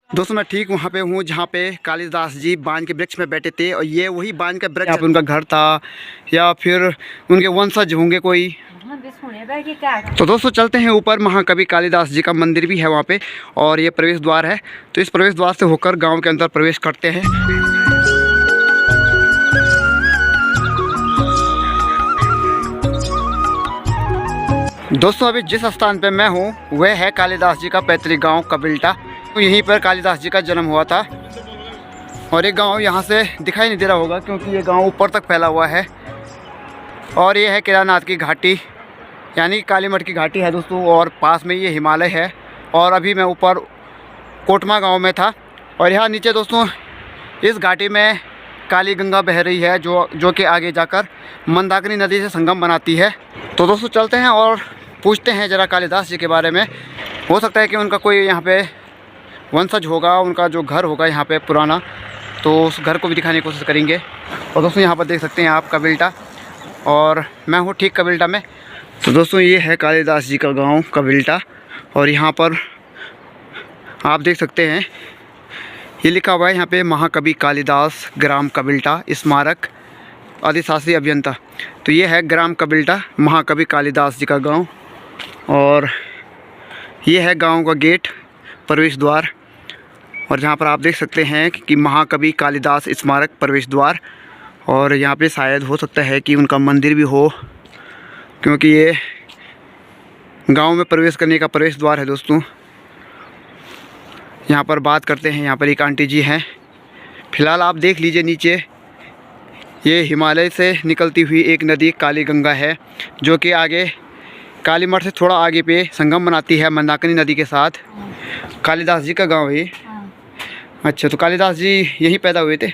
दोस्तों मैं ठीक वहाँ पे हूँ जहाँ पे कालिदास जी बांज के वृक्ष में बैठे थे और ये वही बांज का वृक्ष उनका घर था या फिर उनके वंशज होंगे कोई। तो दोस्तों चलते हैं ऊपर, महाकवि कालिदास जी का मंदिर भी है वहाँ पे और ये प्रवेश द्वार है। तो इस प्रवेश द्वार से होकर गाँव के अंदर प्रवेश करते हैं। दोस्तों अभी जिस स्थान पे मैं हूँ वह है कालिदास जी का पैतृक गांव कबिल्टा। तो यहीं पर कालिदास जी का जन्म हुआ था और ये गांव यहाँ से दिखाई नहीं दे रहा होगा क्योंकि ये गांव ऊपर तक फैला हुआ है। और ये है केदारनाथ की घाटी यानी कालीमठ की घाटी है दोस्तों, और पास में ये हिमालय है। और अभी मैं ऊपर कोटमा गाँव में था और यहाँ नीचे दोस्तों इस घाटी में काली गंगा बह रही है जो कि आगे जाकर मंदाकिनी नदी से संगम बनाती है। तो दोस्तों चलते हैं और पूछते हैं ज़रा कालिदास जी के बारे में। हो सकता है कि उनका कोई यहाँ पे वंशज होगा, उनका जो घर होगा यहाँ पे पुराना, तो उस घर को भी दिखाने की कोशिश करेंगे। और दोस्तों यहाँ पर देख सकते हैं आप कबिल्टा, और मैं हूँ ठीक कबिल्टा में। तो दोस्तों ये है कालिदास जी का गाँव कबिल्टा और यहाँ पर आप देख सकते हैं ये लिखा हुआ है यहाँ पे महाकवि कालिदास ग्राम कबिल्टा स्मारक अधिशासी अभियंता। तो ये है ग्राम कबिल्टा महाकवि कालिदास जी का गांव और ये है गांव का गेट प्रवेश द्वार। और जहां पर आप देख सकते हैं कि महाकवि कालिदास स्मारक प्रवेश द्वार, और यहाँ पे शायद हो सकता है कि उनका मंदिर भी हो क्योंकि ये गांव में प्रवेश करने का प्रवेश द्वार है दोस्तों। यहाँ पर बात करते हैं, यहाँ पर एक आंटी जी हैं। फ़िलहाल आप देख लीजिए नीचे ये हिमालय से निकलती हुई एक नदी काली गंगा है जो कि आगे कालीमठ से थोड़ा आगे पे संगम बनाती है मंदाकिनी नदी के साथ। कालिदास जी का गांव है ये। अच्छा, तो कालिदास जी यहीं पैदा हुए थे?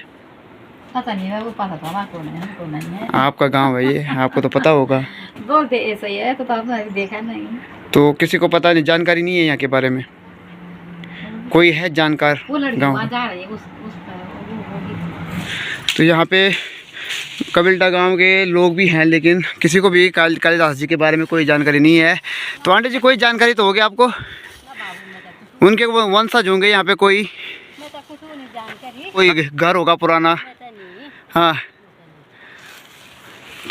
पता नहीं है, वो पता था ना कौन है। आपका गांव है ये, आपको तो पता होगा। बोलते ऐसा ही है, तो आपने देखा नहीं। तो किसी को पता नहीं, जानकारी नहीं है यहाँ के बारे में? कोई है जानकार गाँव? तो यहाँ पे कबिल्टा गांव के लोग भी हैं लेकिन किसी को भी कालिदास जी के बारे में कोई जानकारी नहीं है। तो आंटी जी कोई जानकारी तो होगी आपको? उनके वंशज होंगे यहाँ पे, कोई घर होगा पुराना। हाँ,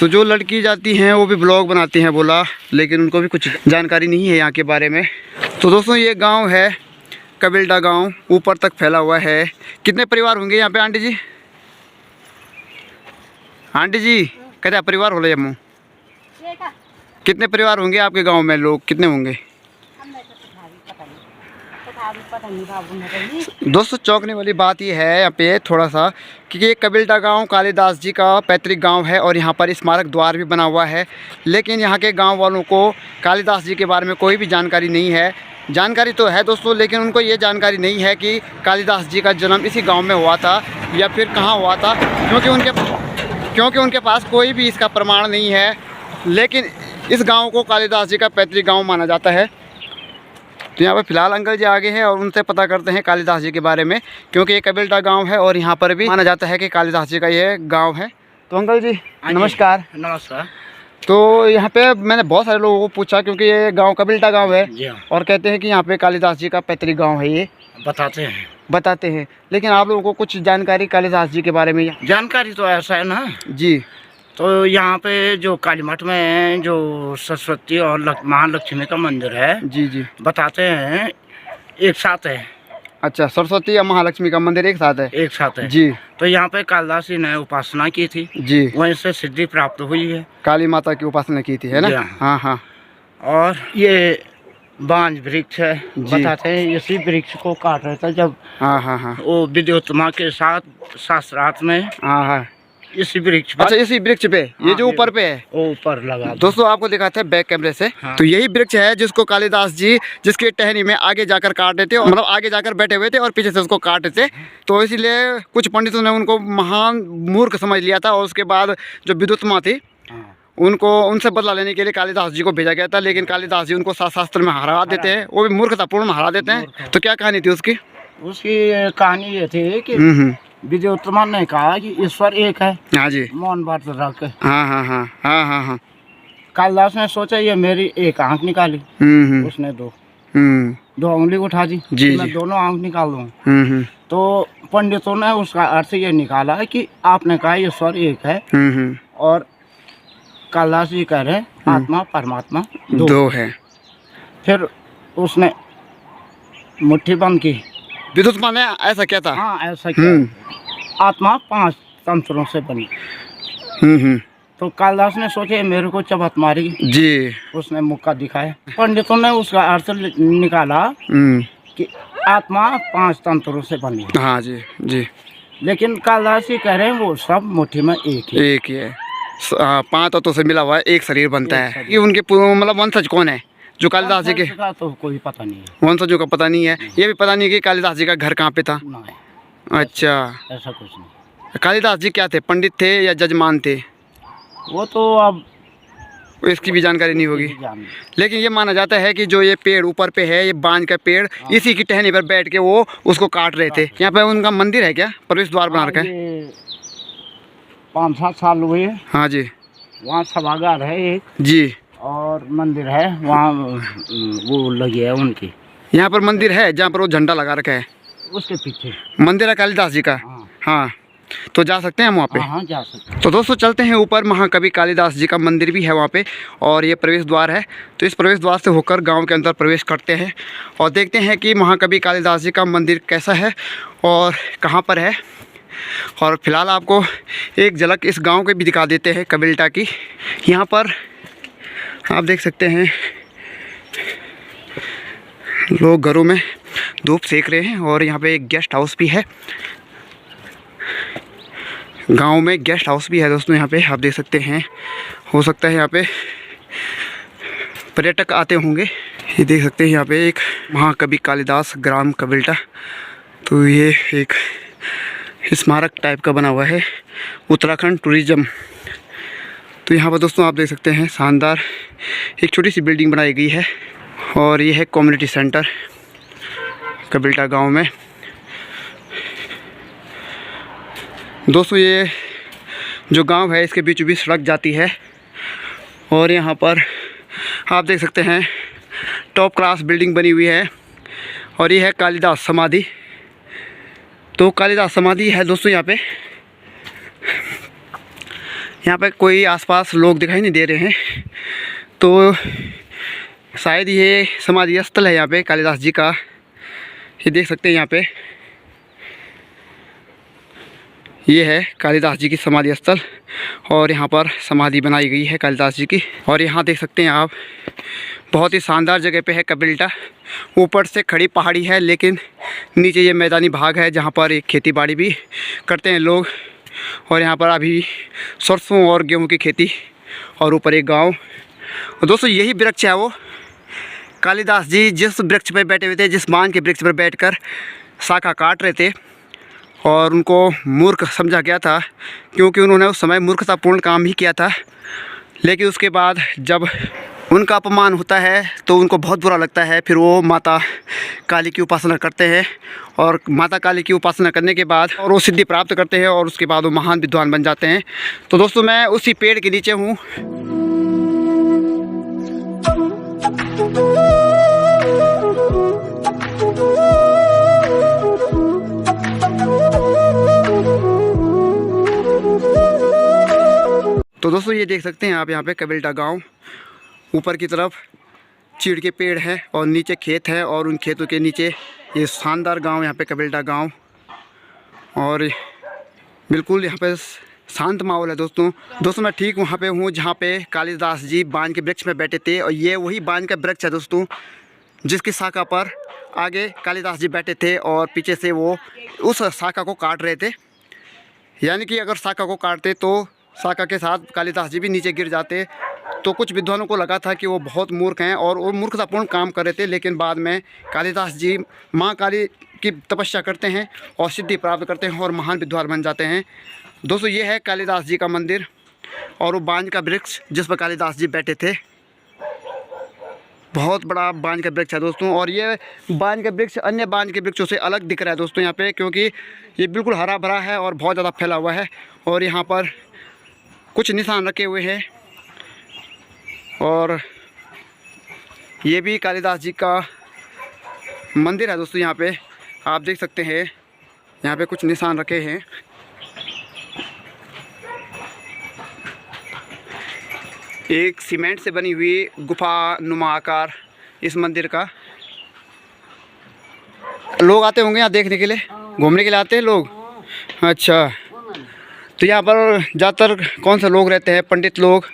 तो जो लड़की जाती हैं वो भी ब्लॉग बनाती हैं बोला, लेकिन उनको भी कुछ जानकारी नहीं है यहाँ के बारे में। तो दोस्तों ये गाँव है कबिल्टा गांव, ऊपर तक फैला हुआ है। कितने परिवार होंगे यहाँ पे आंटी जी? आंटी जी कहते हैं परिवार हो रहे जम्मू, कितने परिवार होंगे आपके गांव में? लोग कितने होंगे? दोस्तों चौंकने वाली बात ये है यहाँ पे थोड़ा सा कि ये कबिल्टा गांव कालिदास जी का पैतृक गांव है और यहाँ पर स्मारक द्वार भी बना हुआ है, लेकिन यहाँ के गांव वालों को कालिदास जी के बारे में कोई भी जानकारी नहीं है। जानकारी तो है दोस्तों, लेकिन उनको ये जानकारी नहीं है कि कालिदास जी का जन्म इसी गांव में हुआ था या फिर कहाँ हुआ था, क्योंकि उनके पास कोई भी इसका प्रमाण नहीं है। लेकिन इस गांव को कालिदास जी का पैतृक गांव माना जाता है। तो यहाँ पर फिलहाल अंकल जी आगे हैं और उनसे पता करते हैं कालिदास जी के बारे में, क्योंकि ये कबिल्टा गांव है और यहाँ पर भी माना जाता है कि कालिदास जी का ये गाँव है। तो अंकल जी नमस्कार। नमस्कार। तो यहाँ पे मैंने बहुत सारे लोगों को पूछा क्योंकि ये गांव कबिल्टा गांव है और कहते हैं कि यहाँ पे कालिदास जी का पैतृक गांव है। ये बताते हैं, लेकिन आप लोगों को कुछ जानकारी कालिदास जी के बारे में? जानकारी तो ऐसा है ना जी, तो यहाँ पे जो कालीमठ में जो सरस्वती और महालक्ष्मी का मंदिर है, जी जी, बताते हैं एक साथ है। अच्छा, सरस्वती या महालक्ष्मी का मंदिर एक साथ है? एक साथ है जी। तो यहाँ पे कालिदास जी ने उपासना की थी जी, वहीं से सिद्धि प्राप्त हुई है। काली माता की उपासना की थी, है ना? हाँ हाँ। और ये बांज वृक्ष है, बताते हैं इसी वृक्ष को काट रहे थे जब वो विद्योत्तमा के साथ शास्त्रार्थ में। हाँ, इसी वृक्ष पर। अच्छा, इसी वृक्ष पे ये जो ऊपर पे है, ऊपर लगा। दोस्तों आपको दिखाते हैं बैक कैमरे से। हाँ। तो यही वृक्ष है जिसको कालिदास जी जिसके टहनी में आगे जाकर काटे थे, मतलब आगे जाकर बैठे हुए थे और पीछे से उसको काटे थे। तो इसीलिए कुछ पंडितों ने उनको महान मूर्ख समझ लिया था और उसके बाद जो विद्युत्मा थी उनसे बदला लेने के लिए कालिदास जी को भेजा गया था। लेकिन कालिदास जी उनको शास्त्र में हरा देते हैं, वो भी मूर्खतापूर्ण हरा देते हैं। तो क्या कहानी थी उसकी? कहानी ये थी कि विद्योत्तमा ने कहा कि ईश्वर एक है। हाँ जी, मौन व्रत रख। हाँ। कालिदास ने सोचा ये मेरी एक आंख निकाली, उसने दो। 2 उंगली उठा दी, जी, मैं जी। दोनों आंख निकाल दूँ। हम्म। तो पंडितों ने उसका अर्थ ये निकाला है कि आपने कहा ईश्वर एक है हम्म। और कालिदास जी कह रहे हैं आत्मा परमात्मा दो। 2 है। फिर उसने मुट्ठी बंद की। विद्युत माने ऐसा क्या था? हाँ ऐसा क्या, आत्मा 5 तंत्रों से बनी। हम्म। तो कालिदास ने सोचे मेरे को चबत मारी, जी। उसने मुक्का दिखाया। पंडितों ने उसका अर्थ निकाला हम्म। कि आत्मा 5 तंत्रों से बनी है। हाँ जी, जी। लेकिन कालिदास जी कह रहे हैं वो सब मुट्ठी में एक ही। एक ही है। 5 तत्वों से मिला हुआ है, एक शरीर बनता एक है। शरीर। ये उनके मतलब वंशज कौन है जो कालिदास जी के? का तो कोई पता नहीं है। वंशजों का पता नहीं है। ये भी पता नहीं कि कालिदास जी का घर कहाँ पे था। नहीं, अच्छा, ऐसा कुछ नहीं। कालिदास जी क्या थे, पंडित थे या जजमान थे? वो तो अब इसकी भी जानकारी नहीं होगी। जान लेकिन ये माना जाता है कि जो ये पेड़ ऊपर पे है, ये बांज का पेड़, इसी की टहनी पर बैठ के वो उसको काट रहे थे। यहाँ पे उनका मंदिर है क्या, प्रवेश द्वार बना रखा है? 5-7 साल हुए। हाँ जी, वहाँ सभागार है एक जी। और मंदिर है वहाँ, वो लगी है उनकी। यहाँ पर मंदिर है जहाँ पर वो झंडा लगा रखा है, उसके पीछे मंदिर है कालिदास जी का। हाँ। हाँ, तो जा सकते हैं हम वहाँ पे। हाँ जा सकते। तो दोस्तों चलते हैं ऊपर, महाकवि कालिदास जी का मंदिर भी है वहाँ पे और ये प्रवेश द्वार है। तो इस प्रवेश द्वार से होकर गांव के अंदर प्रवेश करते हैं और देखते हैं कि महाकवि कालिदास जी का मंदिर कैसा है और कहाँ पर है। और फिलहाल आपको एक झलक इस गांव के भी दिखा देते हैं, कबिल्टा की। यहाँ पर आप देख सकते हैं लोग घरों में धूप सेक रहे हैं और यहाँ पे एक गेस्ट हाउस भी है। गांव में गेस्ट हाउस भी है दोस्तों, यहाँ पे आप देख सकते हैं। हो सकता है यहाँ पे पर्यटक आते होंगे। ये देख सकते हैं यहाँ पे एक महाकवि कालिदास ग्राम कबिल्टा। तो ये एक स्मारक टाइप का बना हुआ है, उत्तराखंड टूरिज्म। तो यहाँ पर दोस्तों आप देख सकते हैं शानदार एक छोटी सी बिल्डिंग बनाई गई है और ये है कम्युनिटी सेंटर कबिल्टा गांव में। दोस्तों ये जो गांव है इसके बीचों बीच सड़क जाती है और यहाँ पर आप देख सकते हैं टॉप क्लास बिल्डिंग बनी हुई है और ये है कालिदास समाधि। तो कालिदास समाधि है दोस्तों यहाँ पे कोई आसपास लोग दिखाई नहीं दे रहे हैं, तो शायद ये समाधि स्थल है यहाँ पे कालिदास जी का। ये देख सकते हैं यहाँ पे ये है कालिदास जी की समाधि स्थल और यहाँ पर समाधि बनाई गई है कालिदास जी की। और यहाँ देख सकते हैं आप बहुत ही शानदार जगह पे है कबिल्टा। ऊपर से खड़ी पहाड़ी है लेकिन नीचे ये मैदानी भाग है जहाँ पर एक खेती बाड़ी भी करते हैं लोग। और यहाँ पर अभी सरसों और गेहूँ की खेती और ऊपर एक गांव। और दोस्तों यही वृक्ष है वो कालिदास जी जिस वृक्ष पर बैठे हुए थे, जिस बांज के वृक्ष पर बैठकर शाखा काट रहे थे और उनको मूर्ख समझा गया था क्योंकि उन्होंने उस समय मूर्खतापूर्ण काम ही किया था। लेकिन उसके बाद जब उनका अपमान होता है तो उनको बहुत बुरा लगता है। फिर वो माता काली की उपासना करते हैं और माता काली की उपासना करने के बाद और वो सिद्धि प्राप्त करते हैं और उसके बाद वो महान विद्वान बन जाते हैं। तो दोस्तों मैं उसी पेड़ के नीचे हूँ। तो दोस्तों ये देख सकते हैं आप यहाँ पे कबिल्टा गांव, ऊपर की तरफ चीड़ के पेड़ हैं और नीचे खेत है और उन खेतों के नीचे ये शानदार गांव यहाँ पे कबिल्टा गांव। और बिल्कुल यहाँ पे शांत माहौल है दोस्तों मैं ठीक वहाँ पे हूँ जहाँ पे कालिदास जी बांज के वृक्ष में बैठे थे और ये वही बांज का वृक्ष है दोस्तों जिसकी शाखा पर आगे कालिदास जी बैठे थे और पीछे से वो उस शाखा को काट रहे थे। यानी कि अगर शाखा को काटते तो शाखा के साथ कालिदास जी भी नीचे गिर जाते। तो कुछ विद्वानों को लगा था कि वो बहुत मूर्ख हैं और वो मूर्खतापूर्ण काम कर रहे थे। लेकिन बाद में कालिदास जी माँ काली की तपस्या करते हैं और सिद्धि प्राप्त करते हैं और महान विद्वान बन जाते हैं। दोस्तों ये है कालिदास जी का मंदिर और वो बांज का वृक्ष जिस पर कालिदास जी बैठे थे। बहुत बड़ा बांज का वृक्ष है दोस्तों और ये बांज का वृक्ष अन्य बांज के वृक्षों से अलग दिख रहा है दोस्तों यहाँ पे, क्योंकि ये बिल्कुल हरा भरा है और बहुत ज़्यादा फैला हुआ है। और यहाँ पर कुछ निशान रखे हुए हैं और ये भी कालिदास जी का मंदिर है दोस्तों। यहाँ पे आप देख सकते हैं, यहाँ पे कुछ निशान रखे हैं। एक सीमेंट से बनी हुई गुफा नुमा आकार इस मंदिर का। लोग आते होंगे यहाँ देखने के लिए, घूमने के लिए आते हैं लोग। अच्छा, तो यहाँ पर ज़्यादातर कौन से लोग रहते हैं? पंडित लोग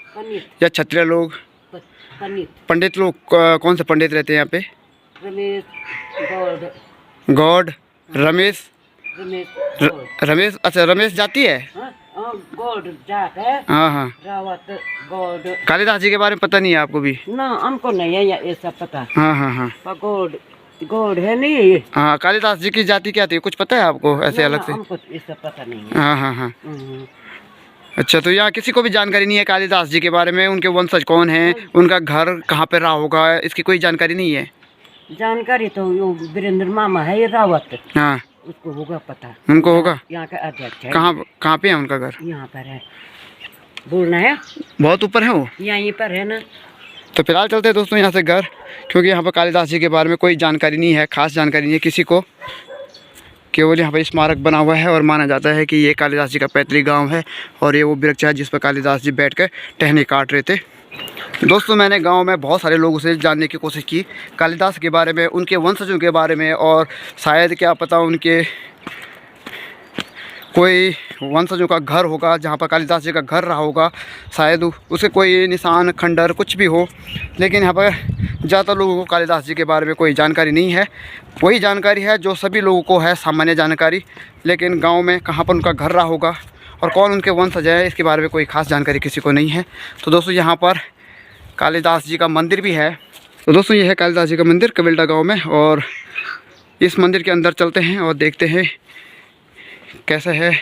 या क्षत्रिय लोग? पंडित लोग। कौन से पंडित रहते हैं यहाँ पे? गॉड रमेश। रमेश, अच्छा रमेश जाति है। हाँ हाँ। कालिदास जी के बारे में पता नहीं है आपको भी? ना, हमको नहीं है ये सब पता। हाँ हाँ हाँ। गॉड है नहीं। हाँ, कालिदास जी की जाति क्या थी, कुछ पता है आपको ऐसे अलग से? हमको ये सब पता नहीं है। हाँ हाँ हाँ। अच्छा, तो यहाँ किसी को भी जानकारी नहीं है कालिदास जी के बारे में? उनके वंशज कौन हैं, उनका घर कहाँ पे रहा होगा, इसकी कोई जानकारी नहीं है? जानकारी तो वीरेंद्र मामा है ये रावत। हाँ, उसको होगा पता। उनको होगा? यहाँ का अध्यक्ष है। कहाँ पे है उनका घर? यहाँ पर है। बोलना है बहुत ऊपर है वो? यहीं पर है ना। तो फिलहाल चलते हैं दोस्तों यहाँ से घर, क्योंकि यहाँ पर कालिदास जी के बारे में कोई जानकारी नहीं है, खास जानकारी नहीं है किसी को। केवल यहाँ पर स्मारक बना हुआ है और माना जाता है कि ये कालिदास जी का पैतृक गांव है और ये वो वृक्ष है जिस पर कालिदास जी बैठकर टहनी काट रहे थे। दोस्तों, मैंने गांव में बहुत सारे लोगों से जानने की कोशिश की कालिदास के बारे में, उनके वंशजों के बारे में, और शायद क्या पता उनके कोई वंशजों का घर होगा जहाँ पर कालिदास जी का घर रहा होगा, शायद उसे कोई निशान खंडर कुछ भी हो। लेकिन यहाँ पर ज़्यादातर लोगों को कालिदास जी के बारे में कोई जानकारी नहीं है। वही जानकारी है जो सभी लोगों को है, सामान्य जानकारी। लेकिन गांव में कहाँ पर उनका घर रहा होगा और कौन उनके वंशज है, इसके बारे में कोई ख़ास जानकारी किसी को नहीं है। तो दोस्तों, यहाँ पर कालिदास जी का मंदिर भी है। तो दोस्तों, ये है कालिदास जी का मंदिर कबील्टा गाँव में, और इस मंदिर के अंदर चलते हैं और देखते हैं कैसा है।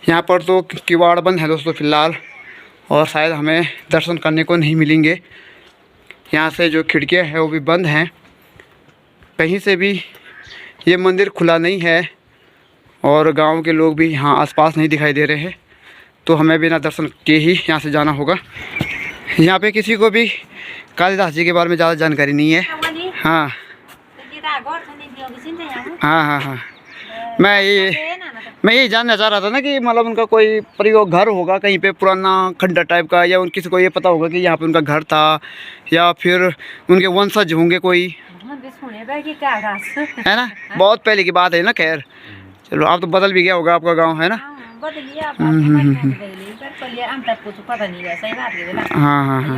यहाँ पर तो किवाड़ बंद है दोस्तों फ़िलहाल, और शायद हमें दर्शन करने को नहीं मिलेंगे। यहाँ से जो खिड़कियाँ हैं वो भी बंद हैं। कहीं से भी ये मंदिर खुला नहीं है और गांव के लोग भी यहाँ आसपास नहीं दिखाई दे रहे हैं। तो हमें बिना दर्शन के ही यहाँ से जाना होगा। यहाँ पे किसी को भी कालिदास जी के बारे में ज़्यादा जानकारी नहीं है। हाँ हाँ हाँ हाँ। मैं यही जानना चाह रहा था ना कि मतलब उनका कोई परिवार घर होगा कहीं पे पुराना खंडर टाइप का, या किसी को ये पता होगा कि यहाँ पे उनका घर था, या फिर उनके वंशज होंगे कोई, है ना। बहुत पहले की बात है ना। खैर चलो, आप तो बदल भी गया होगा आपका गांव, है ना। हाँ हाँ हाँ।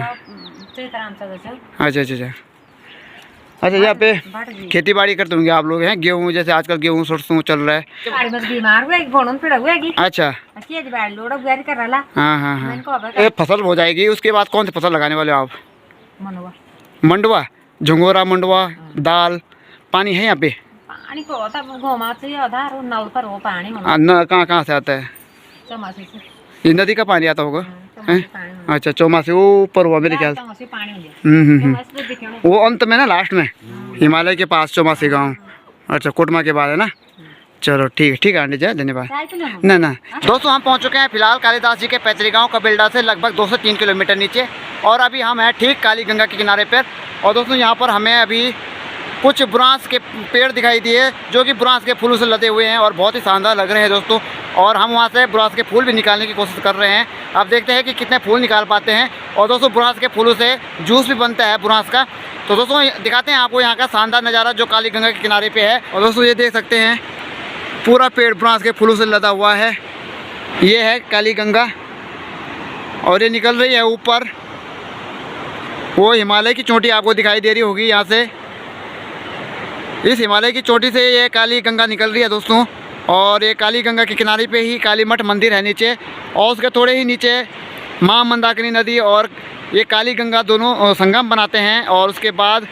अच्छा अच्छा अच्छा। अच्छा, यहाँ पे खेती बाड़ी करते होंगे आप लोग, हैं गेहूँ, जैसे आजकल गेहूँ सरसों चल रहा है। अच्छा। हाँ हाँ हाँ। फसल हो जाएगी, उसके बाद कौन सी फसल लगाने वाले हो आप? मंडवा, झंगोरा मंडवा, दाल। पानी है यहाँ पे? कहाँ से आता है? ये नदी का पानी आता होगा। अच्छा, चौमासी ऊपर हुआ मेरे ख्याल। वो अंत में ना, लास्ट में हिमालय के पास चौमासी गांव। अच्छा, कोटमा के बाद है ना। चलो ठीक है आंटी जी, धन्यवाद। ना ना दोस्तों, हम पहुंच चुके हैं फिलहाल कालिदास जी के पैतृक गांव कबील्टा से लगभग 2 से 3 किलोमीटर नीचे, और अभी हम हैं ठीक काली गंगा के किनारे पर। और दोस्तों, यहाँ पर हमें अभी कुछ बुरांस के पेड़ दिखाई दिए जो कि बुरांस के फूलों से लदे हुए हैं और बहुत ही शानदार लग रहे हैं दोस्तों। और हम वहाँ से बुरांस के फूल भी निकालने की कोशिश कर रहे हैं। अब देखते हैं कि कितने फूल निकाल पाते हैं। और दोस्तों, बुरांस के फूलों से जूस भी बनता है बुरांस का। तो दोस्तों, दिखाते हैं आपको यहाँ का शानदार नज़ारा जो काली गंगा के किनारे पे है। और दोस्तों, ये देख सकते हैं पूरा पेड़ बुरांस के फूलों से लदा हुआ है। ये है काली गंगा और ये निकल रही है ऊपर। वो हिमालय की चोटी आपको दिखाई दे रही होगी यहाँ से। इस हिमालय की चोटी से ये काली गंगा निकल रही है दोस्तों। और ये काली गंगा के किनारे पे ही काली मठ मंदिर है नीचे, और उसके थोड़े ही नीचे माँ मंदाकिनी नदी और ये काली गंगा दोनों संगम बनाते हैं। और उसके बाद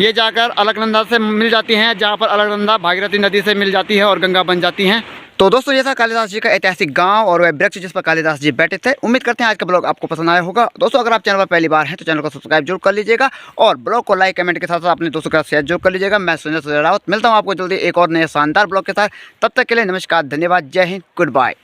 ये जाकर अलकनंदा से मिल जाती हैं, जहाँ पर अलकनंदा भागीरथी नदी से मिल जाती है और गंगा बन जाती हैं। तो दोस्तों, ये था कालिदास जी का ऐतिहासिक गांव और वह वृक्ष जिस पर कालिदास जी बैठे थे। उम्मीद करते हैं आज का ब्लॉग आपको पसंद आया होगा। दोस्तों, अगर आप चैनल पर पहली बार हैं तो चैनल को सब्सक्राइब जरूर कर लीजिएगा और ब्लॉग को लाइक कमेंट के साथ साथ अपने दोस्तों के साथ शेयर जरूर कर लीजिएगा। मैं संजय रावत मिलता हूँ आपको जल्दी एक और नए शानदार ब्लॉग के साथ। तब तक के लिए नमस्कार, धन्यवाद, जय हिंद, गुड बाय।